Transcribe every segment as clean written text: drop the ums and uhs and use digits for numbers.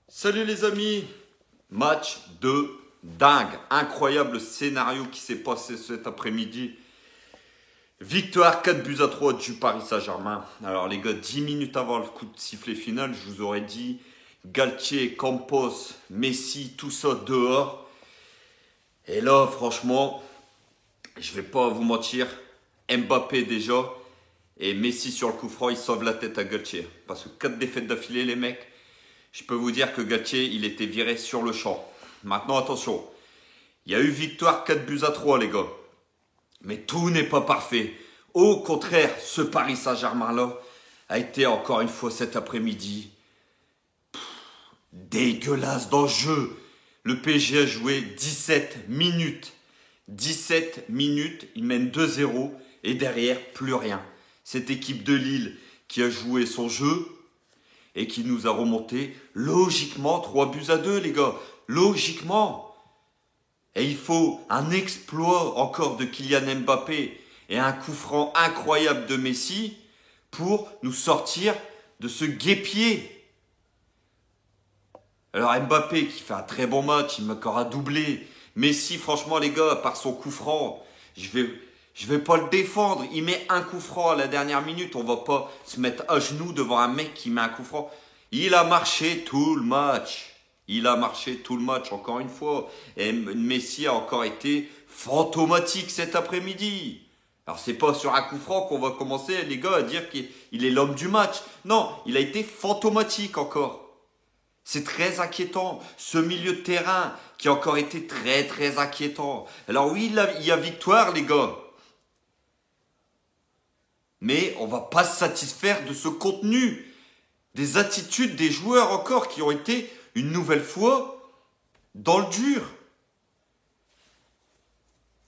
Salut les amis, match de dingue, incroyable scénario qui s'est passé cet après-midi. Victoire 4-3 du Paris Saint-Germain. Alors les gars, 10 minutes avant le coup de sifflet final, je vous aurais dit Galtier, Campos, Messi, tout ça dehors. Et là, franchement, je vais pas vous mentir, Mbappé déjà et Messi sur le coup franc, ils sauvent la tête à Galtier. Parce que 4 défaites d'affilée les mecs. Je peux vous dire que Galtier, il était viré sur le champ. Maintenant, attention. Il y a eu victoire 4-3 les gars. Mais tout n'est pas parfait. Au contraire, ce Paris Saint-Germain-là a été encore une fois cet après-midi dégueulasse dans le jeu. Le PSG a joué 17 minutes. 17 minutes, il mène 2-0 et derrière, plus rien. Cette équipe de Lille qui a joué son jeu, et qui nous a remonté logiquement 3-2 les gars. Logiquement. Et il faut un exploit encore de Kylian Mbappé et un coup franc incroyable de Messi pour nous sortir de ce guêpier. Alors Mbappé qui fait un très bon match, il m'a encore un doublé. Messi, franchement les gars, par son coup franc, je vais pas le défendre. Il met un coup franc à la dernière minute. On va pas se mettre à genoux devant un mec qui met un coup franc. Il a marché tout le match. Il a marché tout le match, encore une fois. Et Messi a encore été fantomatique cet après-midi. Alors c'est pas sur un coup franc qu'on va commencer, les gars, à dire qu'il est l'homme du match. Non, il a été fantomatique encore. C'est très inquiétant. Ce milieu de terrain qui a encore été très très inquiétant. Alors oui, il y a victoire, les gars. Mais on va pas se satisfaire de ce contenu, des attitudes des joueurs encore qui ont été une nouvelle fois dans le dur.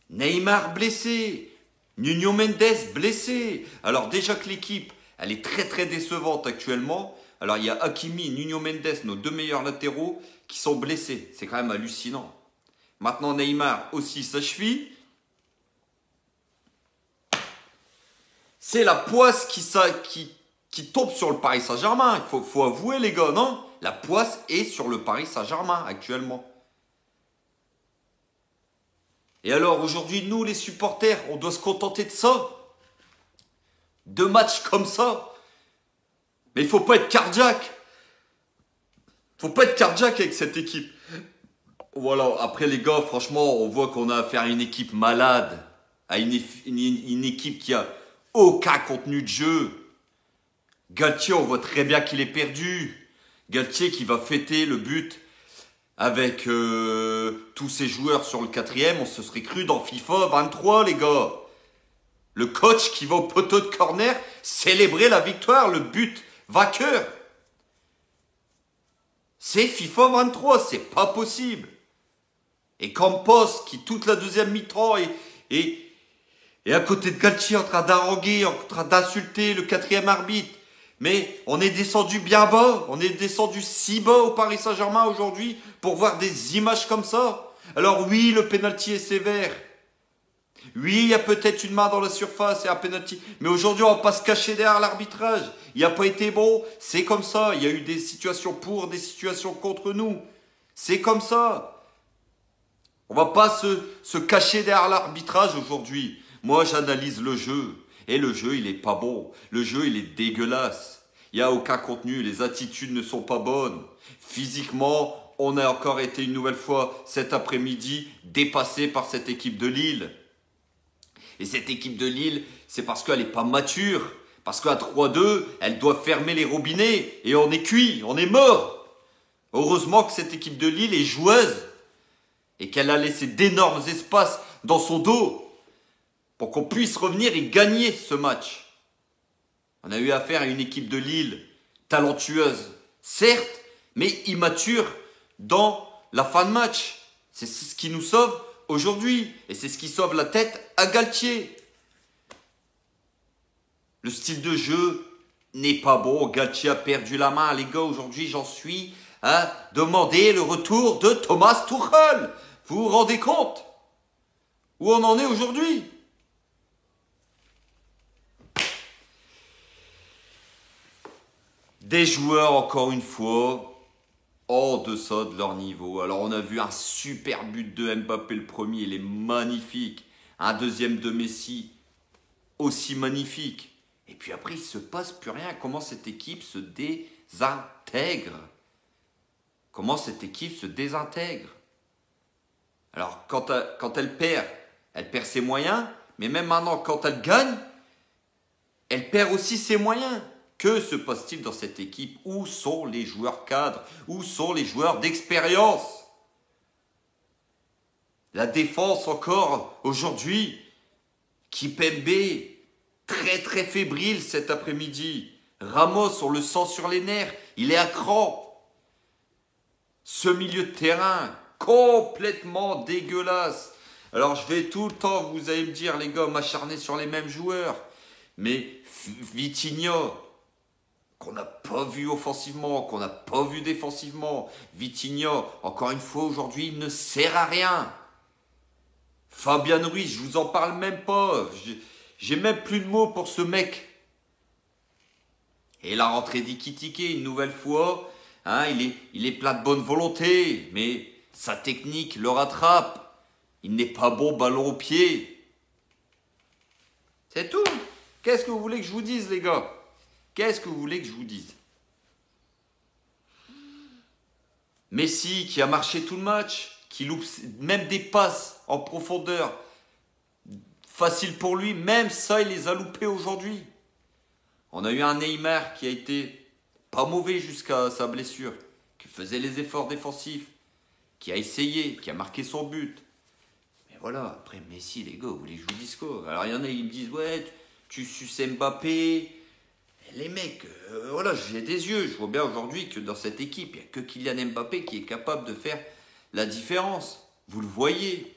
Neymar blessé, Nuno Mendes blessé. Alors déjà que l'équipe, elle est très très décevante actuellement. Alors il y a Hakimi et Nuno Mendes, nos deux meilleurs latéraux, qui sont blessés. C'est quand même hallucinant. Maintenant Neymar aussi sa cheville. C'est la poisse qui tombe sur le Paris Saint-Germain. Il faut avouer les gars, non? La poisse est sur le Paris Saint-Germain actuellement. Et alors aujourd'hui, nous les supporters, on doit se contenter de ça? Deux matchs comme ça? Mais il faut pas être cardiaque. Faut pas être cardiaque avec cette équipe. Voilà, après les gars, franchement, on voit qu'on a affaire à une équipe malade. À une équipe qui a aucun contenu de jeu. Galtier, on voit très bien qu'il est perdu. Galtier qui va fêter le but avec tous ses joueurs sur le quatrième. On se serait cru dans FIFA 23, les gars. Le coach qui va au poteau de corner célébrer la victoire, le but vainqueur. C'est FIFA 23, c'est pas possible. Et Campos qui toute la deuxième mi-temps est à côté de Galtier en train d'haranguer, en train d'insulter le quatrième arbitre. Mais on est descendu bien bas, on est descendu si bas au Paris Saint-Germain aujourd'hui pour voir des images comme ça. Alors oui, le pénalty est sévère. Oui, il y a peut-être une main dans la surface et un pénalty. Mais aujourd'hui, on va pas se cacher derrière l'arbitrage. Il n'a pas été bon, c'est comme ça. Il y a eu des situations pour, des situations contre nous. C'est comme ça. On va pas se cacher derrière l'arbitrage aujourd'hui. Moi, j'analyse le jeu. Et le jeu, il est pas bon. Le jeu, il est dégueulasse. Il n'y a aucun contenu. Les attitudes ne sont pas bonnes. Physiquement, on a encore été une nouvelle fois cet après-midi dépassé par cette équipe de Lille. Et cette équipe de Lille, c'est parce qu'elle n'est pas mature. Parce qu'à 3-2, elle doit fermer les robinets. Et on est cuit, on est mort. Heureusement que cette équipe de Lille est joueuse. Et qu'elle a laissé d'énormes espaces dans son dos pour qu'on puisse revenir et gagner ce match. On a eu affaire à une équipe de Lille talentueuse, certes, mais immature dans la fin de match. C'est ce qui nous sauve aujourd'hui. Et c'est ce qui sauve la tête à Galtier. Le style de jeu n'est pas bon. Galtier a perdu la main. Les gars, aujourd'hui, j'en suis à demander le retour de Thomas Tuchel. Vous vous rendez compte où on en est aujourd'hui? Des joueurs, encore une fois, en deçà de leur niveau. Alors on a vu un super but de Mbappé, le premier, il est magnifique. Un deuxième de Messi, aussi magnifique. Et puis après, il ne se passe plus rien. Comment cette équipe se désintègre? Comment cette équipe se désintègre? Alors quand elle perd ses moyens. Mais même maintenant, quand elle gagne, elle perd aussi ses moyens. Que se passe-t-il dans cette équipe? Où sont les joueurs cadres? Où sont les joueurs d'expérience? La défense encore aujourd'hui. Kimpembe, très très fébrile cet après-midi. Ramos, on le sent sur les nerfs. Il est à cran. Ce milieu de terrain, complètement dégueulasse. Alors je vais tout le temps, vous allez me dire les gars, m'acharner sur les mêmes joueurs. Mais Vitinha, qu'on n'a pas vu offensivement, qu'on n'a pas vu défensivement. Vitinha, encore une fois aujourd'hui, il ne sert à rien. Fabian Ruiz, je vous en parle même pas. J'ai même plus de mots pour ce mec. Et la rentrée d'Ekitike, une nouvelle fois, hein, il est plein de bonne volonté, mais sa technique le rattrape. Il n'est pas bon ballon au pied. C'est tout. Qu'est-ce que vous voulez que je vous dise, les gars? Qu'est-ce que vous voulez que je vous dise? Messi qui a marché tout le match, qui loupe même des passes en profondeur, facile pour lui, même ça il les a loupés aujourd'hui. On a eu un Neymar qui a été pas mauvais jusqu'à sa blessure, qui faisait les efforts défensifs, qui a essayé, qui a marqué son but. Mais voilà, après Messi, les gars, vous voulez que je vous dise quoi? Alors il y en a, ils me disent, ouais, tu suces Mbappé. Les mecs, voilà, j'ai des yeux, je vois bien aujourd'hui que dans cette équipe, il n'y a que Kylian Mbappé qui est capable de faire la différence. Vous le voyez.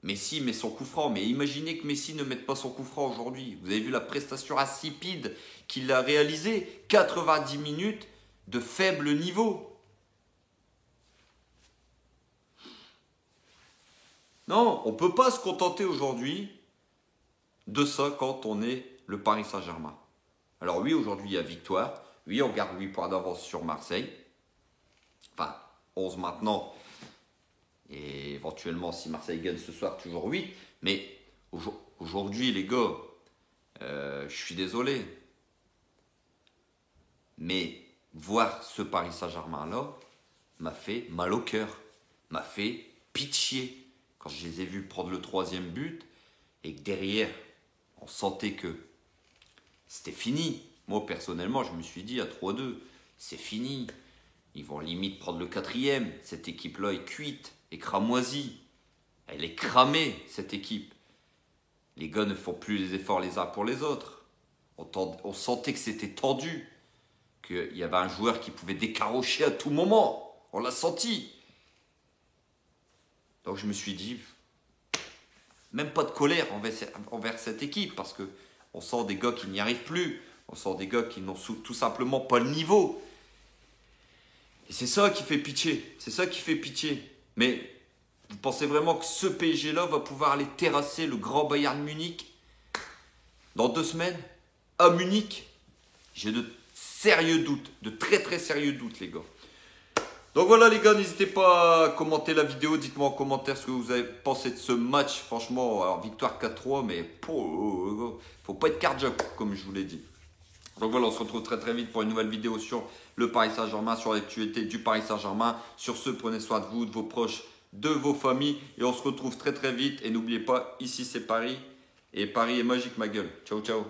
Messi met son coup franc, mais imaginez que Messi ne mette pas son coup franc aujourd'hui. Vous avez vu la prestation insipide qu'il a réalisée, 90 minutes de faible niveau. Non, on ne peut pas se contenter aujourd'hui de ça quand on est le Paris Saint-Germain. Alors oui, aujourd'hui il y a victoire. Oui, on garde 8 points d'avance sur Marseille. Enfin, 11 maintenant. Et éventuellement, si Marseille gagne ce soir, toujours 8. Mais aujourd'hui, les gars, je suis désolé. Mais voir ce Paris Saint-Germain-là m'a fait mal au cœur. M'a fait pitié. Quand je les ai vus prendre le 3e but et que derrière, on sentait que c'était fini. Moi, personnellement, je me suis dit à 3-2, c'est fini. Ils vont limite prendre le 4e. Cette équipe-là est cuite, est cramoisie. Elle est cramée, cette équipe. Les gars ne font plus les efforts les uns pour les autres. On sentait que c'était tendu. Qu'il y avait un joueur qui pouvait décarrocher à tout moment. On l'a senti. Donc je me suis dit, même pas de colère envers cette équipe. Parce que on sent des gars qui n'y arrivent plus. On sent des gars qui n'ont tout simplement pas le niveau. Et c'est ça qui fait pitié. C'est ça qui fait pitié. Mais vous pensez vraiment que ce PSG-là va pouvoir aller terrasser le grand Bayern Munich dans 2 semaines à Munich? J'ai de sérieux doutes. De très très sérieux doutes, les gars. Donc voilà les gars, n'hésitez pas à commenter la vidéo, dites-moi en commentaire ce que vous avez pensé de ce match. Franchement, alors victoire 4-3, mais faut pas être cardiaque comme je vous l'ai dit. Donc voilà, on se retrouve très très vite pour une nouvelle vidéo sur le Paris Saint-Germain, sur l'actualité du Paris Saint-Germain. Sur ce, prenez soin de vous, de vos proches, de vos familles. Et on se retrouve très très vite. Et n'oubliez pas, ici c'est Paris. Et Paris est magique ma gueule. Ciao ciao.